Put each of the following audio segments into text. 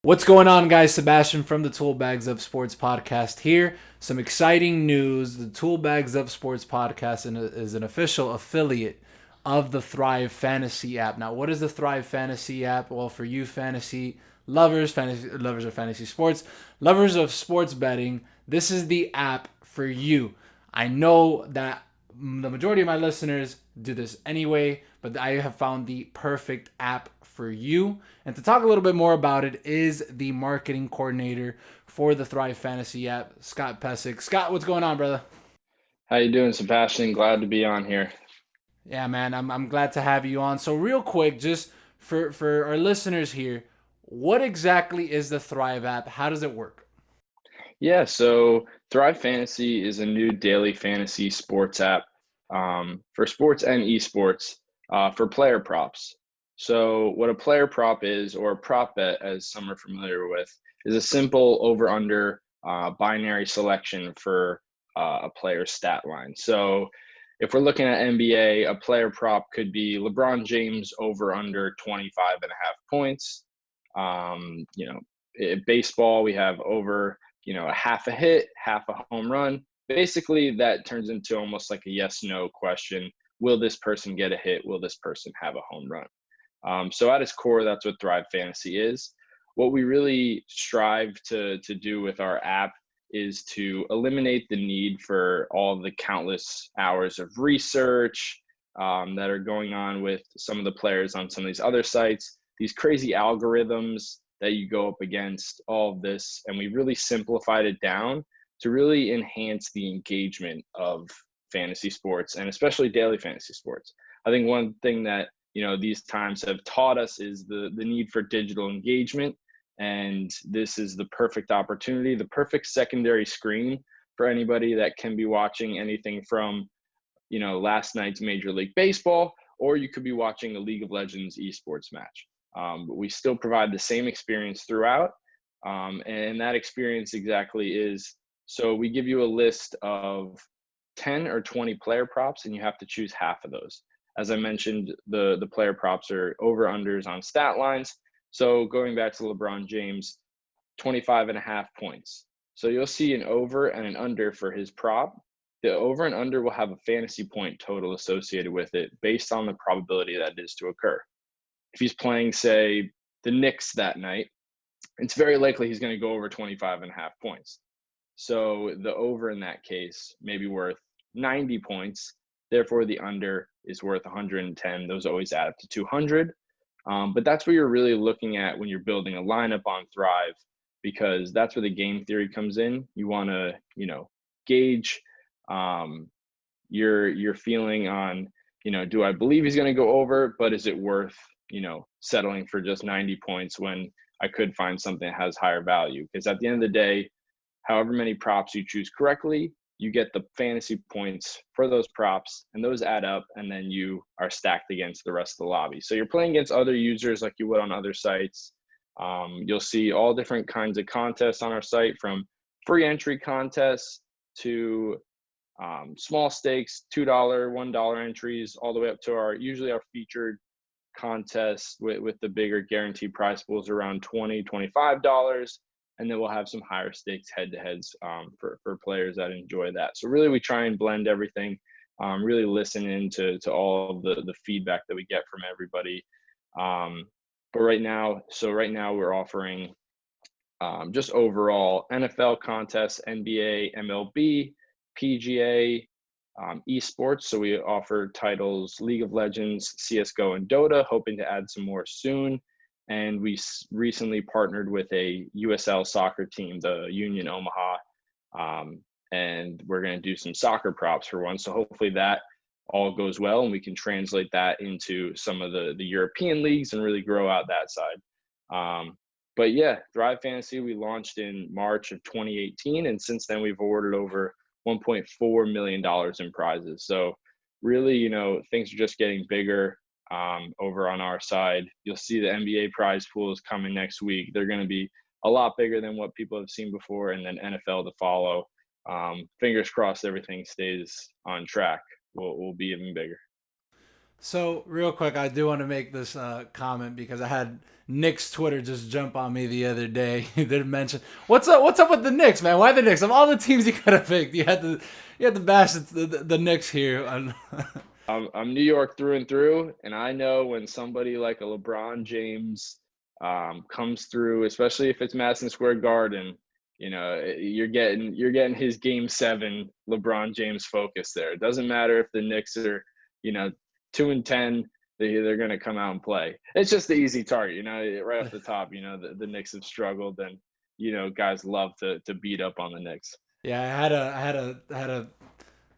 What's going on, guys? Sebastian from the Tool Bags of Sports podcast here. Some exciting news. The Tool Bags of Sports podcast is an official affiliate of the Thrive Fantasy app. Now, what is the Thrive Fantasy app? Well, for you fantasy lovers of fantasy sports, lovers of sports betting, this is the app for you. I know that the majority of my listeners do this anyway, but I have found the perfect app for you. And to talk a little bit more about it is the marketing coordinator for the Thrive Fantasy app, Scott Pesic. Scott, what's going on, brother? How you doing, Sebastian? Glad to be on here. Yeah, man, I'm glad to have you on. So real quick, just for our listeners here, what exactly is the Thrive app? How does it work? Yeah, so Thrive Fantasy is a new daily fantasy sports app for sports and esports for player props. So, what a player prop is, or a prop bet, as some are familiar with, is a simple over/under binary selection for a player's stat line. So, if we're looking at NBA, a player prop could be LeBron James over/under 25 and a half points. Um, you know, baseball, we have over a half a hit, half a home run. Basically, that turns into almost like a yes no question. Will this person get a hit? Will this person have a home run? So at its core, that's what Thrive Fantasy is. What we really strive to do with our app is to eliminate the need for all the countless hours of research that are going on with some of the players on some of these other sites, these crazy algorithms that you go up against, all of this. And we really simplified it down to really enhance the engagement of fantasy sports and especially daily fantasy sports. I think one thing that these times have taught us is the need for digital engagement, and this is the perfect opportunity, the perfect secondary screen for anybody that can be watching anything from last night's Major League Baseball, or you could be watching a League of Legends esports match. But we still provide the same experience throughout, and that experience exactly is, so we give you a list of 10 or 20 player props, and you have to choose half of those. As I mentioned, the player props are over unders on stat lines. So going back to LeBron James, 25 and a half points. So you'll see an over and an under for his prop. The over and under will have a fantasy point total associated with it based on the probability that is to occur. If he's playing, say, the Knicks that night, it's very likely he's going to go over 25 and a half points. So the over in that case may be worth 90 points. Therefore, the under is worth 110. Those always add up to 200. But that's what you're really looking at when you're building a lineup on Thrive, because that's where the game theory comes in. You want to, gauge your feeling on, do I believe he's going to go over, but is it worth, settling for just 90 points when I could find something that has higher value? Because at the end of the day, however many props you choose correctly, you get the fantasy points for those props, and those add up, and then you are stacked against the rest of the lobby. So you're playing against other users like you would on other sites. You'll see all different kinds of contests on our site, from free entry contests to small stakes, $2, $1 entries, all the way up to usually our featured contests with the bigger guaranteed prize pools around $20, $25. And then we'll have some higher stakes head-to-heads for players that enjoy that. So really, we try and blend everything, really listen into all of the feedback that we get from everybody. But right now we're offering just overall NFL contests, NBA, MLB, PGA, esports. So we offer titles League of Legends, CSGO, and Dota, hoping to add some more soon. And we recently partnered with a USL soccer team, the Union Omaha, and we're going to do some soccer props for one. So hopefully that all goes well, and we can translate that into some of the European leagues and really grow out that side. But yeah, Thrive Fantasy, we launched in March of 2018, and since then we've awarded over $1.4 million in prizes. So really, things are just getting bigger over on our side. You'll see the NBA prize pools coming next week. They're going to be a lot bigger than what people have seen before, and then NFL to follow. Fingers crossed everything stays on track. We'll be even bigger. So real quick, I do want to make this comment because I had Knicks Twitter just jump on me the other day. He did mention what's up. What's up with the Knicks, man? Why the Knicks? Of all the teams you could have picked, you had to bash the Knicks here. I'm New York through and through, and I know when somebody like a LeBron James comes through, especially if it's Madison Square Garden, you're getting his Game 7 LeBron James focus there. It doesn't matter if the Knicks are, you know, 2-10, they're going to come out and play. It's just the easy target, right off the top. The Knicks have struggled, and guys love to beat up on the Knicks. Yeah, I had a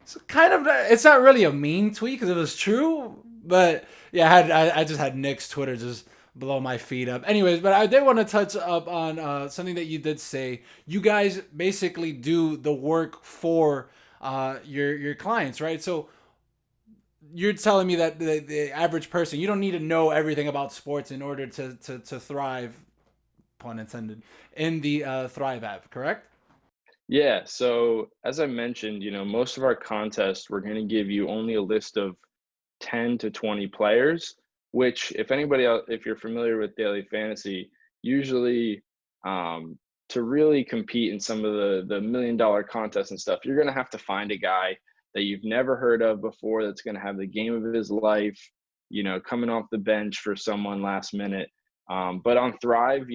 it's kind of, it's not really a mean tweet because it was true, but yeah, I just had Nick's Twitter just blow my feet up. Anyways, but I did want to touch up on something that you did say. You guys basically do the work for your clients, right? So you're telling me that the average person, you don't need to know everything about sports in order to thrive, pun intended, in the Thrive app, correct? Yeah, so as I mentioned, most of our contests, we're going to give you only a list of 10 to 20 players, which if anybody else, if you're familiar with daily fantasy, usually to really compete in some of the $1 million contests and stuff, you're going to have to find a guy that you've never heard of before that's going to have the game of his life, coming off the bench for someone last minute. But on Thrive,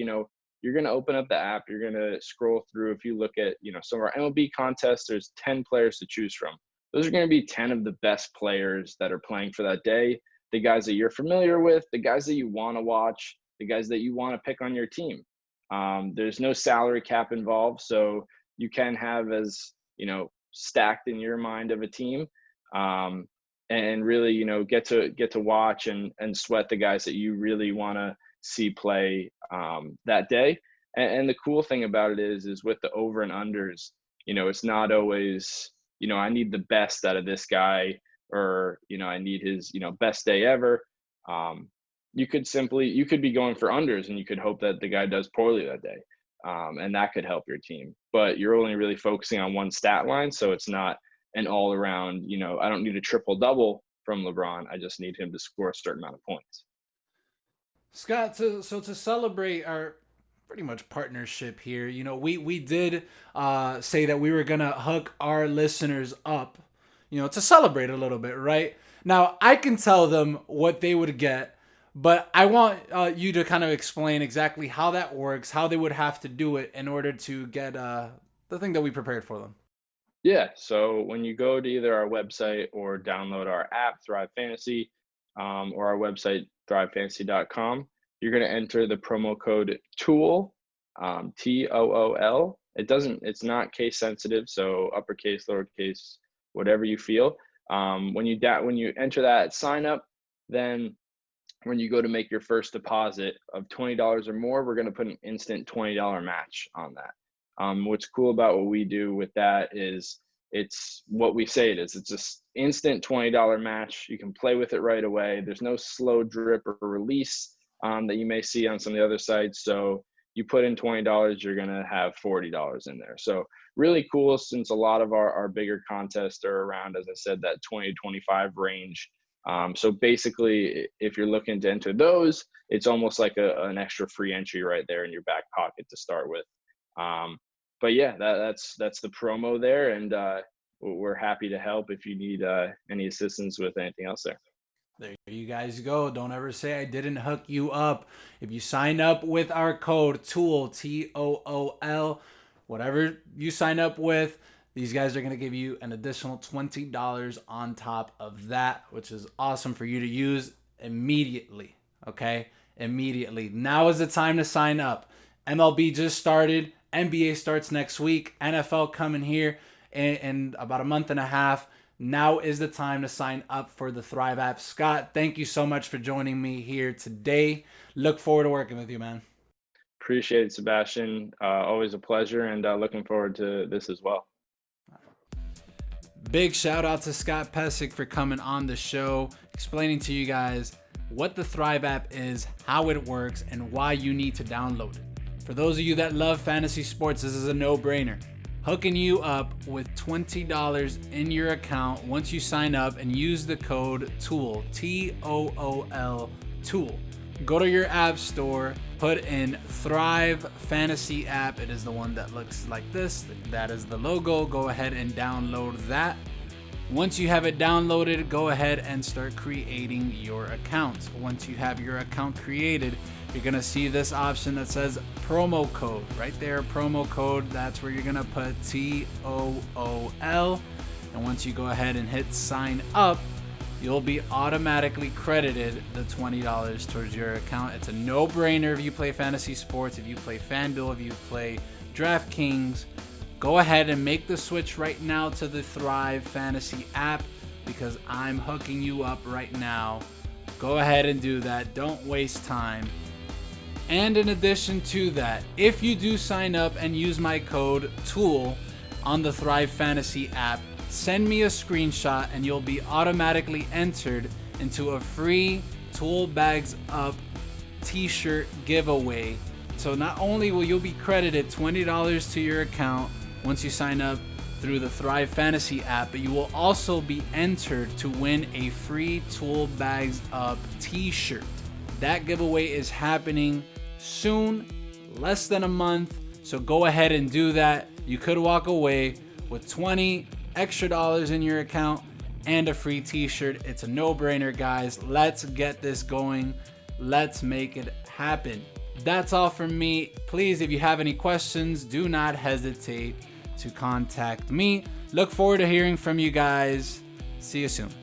you're going to open up the app, you're going to scroll through. If you look at, some of our MLB contests, there's 10 players to choose from. Those are going to be 10 of the best players that are playing for that day, the guys that you're familiar with, the guys that you want to watch, the guys that you want to pick on your team. There's no salary cap involved, so you can have as, stacked in your mind of a team, and really, get to watch and sweat the guys that you really want to see play that day. And the cool thing about it is with the over and unders, it's not always, I need the best out of this guy, or, I need his, best day ever. You could be going for unders, and you could hope that the guy does poorly that day. And that could help your team, but you're only really focusing on one stat line. So it's not an all around, I don't need a triple double from LeBron. I just need him to score a certain amount of points. Scott, to celebrate our pretty much partnership here, we did say that we were gonna hook our listeners up, to celebrate a little bit, right? Now I can tell them what they would get, but I want you to kind of explain exactly how that works, how they would have to do it in order to get the thing that we prepared for them. Yeah. So when you go to either our website or download our app, Thrive Fantasy, or our website, thrivefantasy.com, you're going to enter the promo code TOOL, TOOL. It's not case sensitive. So uppercase, lowercase, whatever you feel. When you enter that sign up, then when you go to make your first deposit of $20 or more, we're going to put an instant $20 match on that. What's cool about what we do with that is it's what we say it is. It's just instant $20 match. You can play with it right away. There's no slow drip or release that you may see on some of the other sites. So you put in $20, you're going to have $40 in there. So really cool, since a lot of our bigger contests are around, as I said, that 20 to 25 range. So basically, if you're looking to enter those, it's almost like an extra free entry right there in your back pocket to start with. But yeah, that's the promo there, and we're happy to help if you need any assistance with anything else there. There you guys go. Don't ever say I didn't hook you up. If you sign up with our code TOOL, TOOL, whatever you sign up with, these guys are going to give you an additional $20 on top of that, which is awesome for you to use immediately. Okay? Immediately. Now is the time to sign up. MLB just started. NBA starts next week. NFL coming here in about a month and a half. Now is the time to sign up for the Thrive app. Scott, thank you so much for joining me here today. Look forward to working with you, man. Appreciate it, Sebastian. Always a pleasure, and looking forward to this as well. Big shout out to Scott Pesic for coming on the show, explaining to you guys what the Thrive app is, how it works, and why you need to download it. For those of you that love fantasy sports, this is a no-brainer. hooking you up with $20 in your account once you sign up and use the code TOOL, TOOL, TOOL. Go to your app store, put in Thrive Fantasy app. It is the one that looks like this. That is the logo. Go ahead and download that. Once you have it downloaded, go ahead and start creating your account. Once you have your account created, you're gonna see this option that says promo code right there. Promo code, that's where you're gonna put TOOL. And once you go ahead and hit sign up, you'll be automatically credited the $20 towards your account. It's a no-brainer if you play fantasy sports, if you play FanDuel, if you play DraftKings. Go ahead and make the switch right now to the Thrive Fantasy app because I'm hooking you up right now. Go ahead and do that. Don't waste time. And in addition to that, if you do sign up and use my code TOOL on the Thrive Fantasy app, send me a screenshot and you'll be automatically entered into a free Tool Bags Up t-shirt giveaway. So not only will you be credited $20 to your account once you sign up through the Thrive Fantasy app, but you will also be entered to win a free Tool Bags Up t-shirt. That giveaway is happening soon, less than a month, so go ahead and do that. You could walk away with $20 extra in your account and a free t-shirt. It's a no-brainer, guys. Let's get this going. Let's make it happen. That's all from me. Please, if you have any questions, do not hesitate to contact me. Look forward to hearing from you guys. See you soon.